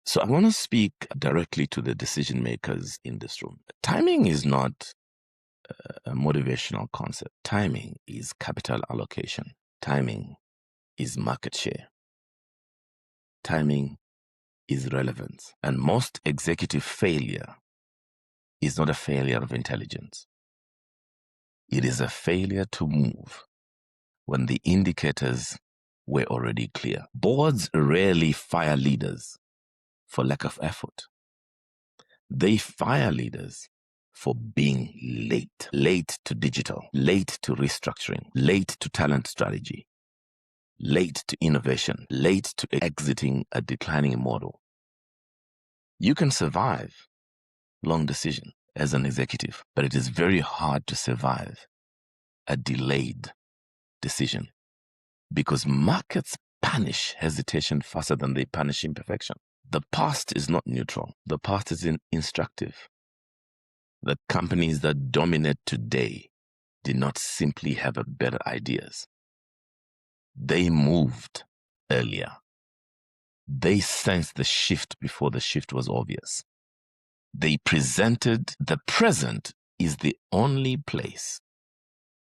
So I want to speak directly to the decision makers in this room. Timing is not a motivational concept. Timing is capital allocation. Timing is market share. Timing is relevance. And most executive failure is not a failure of intelligence. It is a failure to move when the indicators were already clear. Boards rarely fire leaders for lack of effort. They fire leaders for being late. Late to digital, late to restructuring, late to talent strategy, late to innovation, late to exiting a declining model. You can survive long decision as an executive, but it is very hard to survive a delayed decision because markets punish hesitation faster than they punish imperfection. The past is not neutral. The past is instructive. The companies that dominate today did not simply have better ideas. They moved earlier. They sensed the shift before the shift was obvious. They presented the present is the only place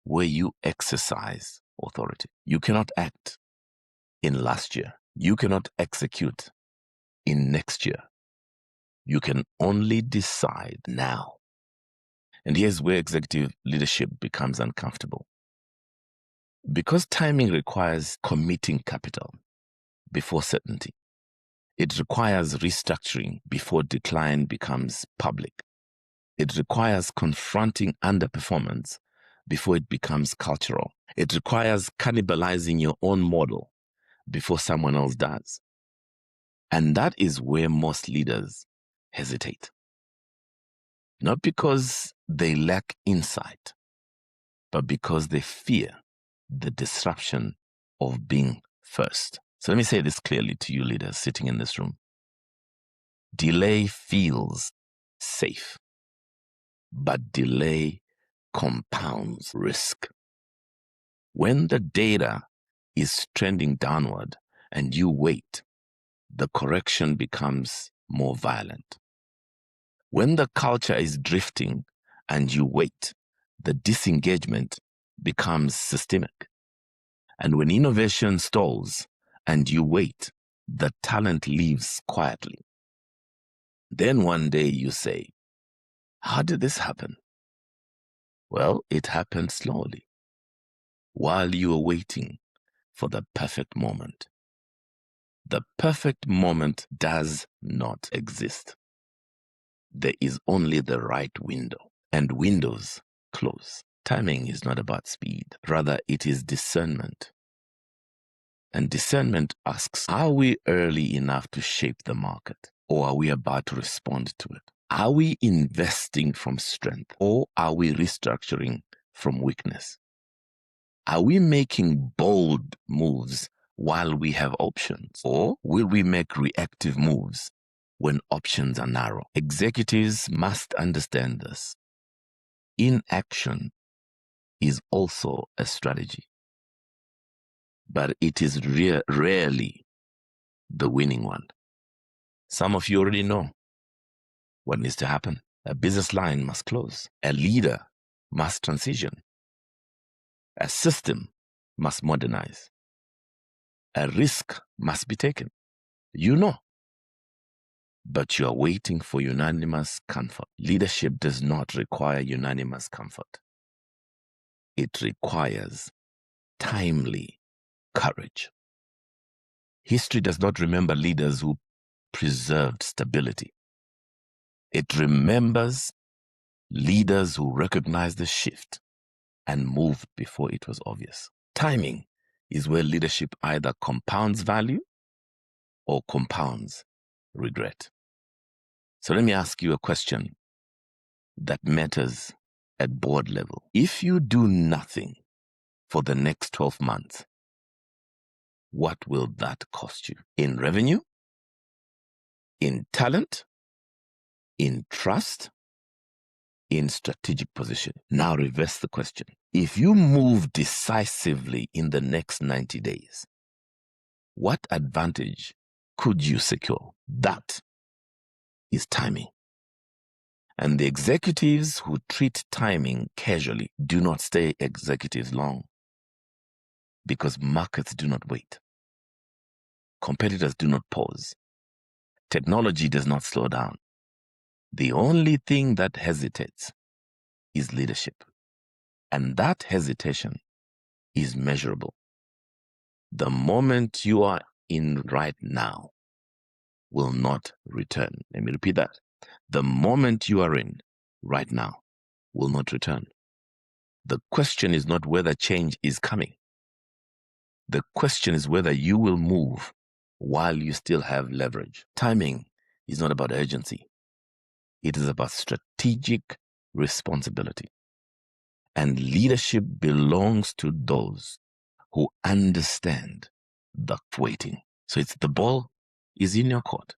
where you exercise authority. You cannot act in last year. You cannot execute in next year. You can only decide now. And here's where executive leadership becomes uncomfortable. Because timing requires committing capital before certainty. It requires restructuring before decline becomes public. It requires confronting underperformance before it becomes cultural. It requires cannibalizing your own model before someone else does. And that is where most leaders hesitate. Not because they lack insight, but because they fear the disruption of being first. So let me say this clearly to you leaders sitting in this room. Delay feels safe, but delay compounds risk. When the data is trending downward and you wait, the correction becomes more violent. When the culture is drifting and you wait, the disengagement becomes systemic. And when innovation stalls and you wait, the talent leaves quietly. Then one day you say, how did this happen? Well, it happened slowly, while you were waiting for the perfect moment. The perfect moment does not exist. There is only the right window, and windows close. Timing is not about speed. Rather, it is discernment. And discernment asks, are we early enough to shape the market? Or are we about to respond to it? Are we investing from strength? Or are we restructuring from weakness? Are we making bold moves while we have options? Or will we make reactive moves when options are narrow? Executives must understand this. Inaction is also a strategy, but it is rarely the winning one. Some of you already know what needs to happen. A business line must close. A leader must transition. A system must modernize. A risk must be taken. You know. But you are waiting for unanimous comfort. Leadership does not require unanimous comfort. It requires timely courage. History does not remember leaders who preserved stability. It remembers leaders who recognized the shift and moved before it was obvious. Timing is where leadership either compounds value or compounds regret. So let me ask you a question that matters at board level. If you do nothing for the next 12 months, what will that cost you? In revenue? In talent? In trust? In strategic position? Now reverse the question. If you move decisively in the next 90 days, what advantage could you secure? That is timing. And the executives who treat timing casually do not stay executives long, because markets do not wait. Competitors do not pause. Technology does not slow down. The only thing that hesitates is leadership. And that hesitation is measurable. The moment you are in right now will not return. Let me repeat that. The moment you are in right now will not return. The question is not whether change is coming. The question is whether you will move while you still have leverage. Timing is not about urgency. It is about strategic responsibility. And leadership belongs to those who understand the waiting. So it's the ball is in your court.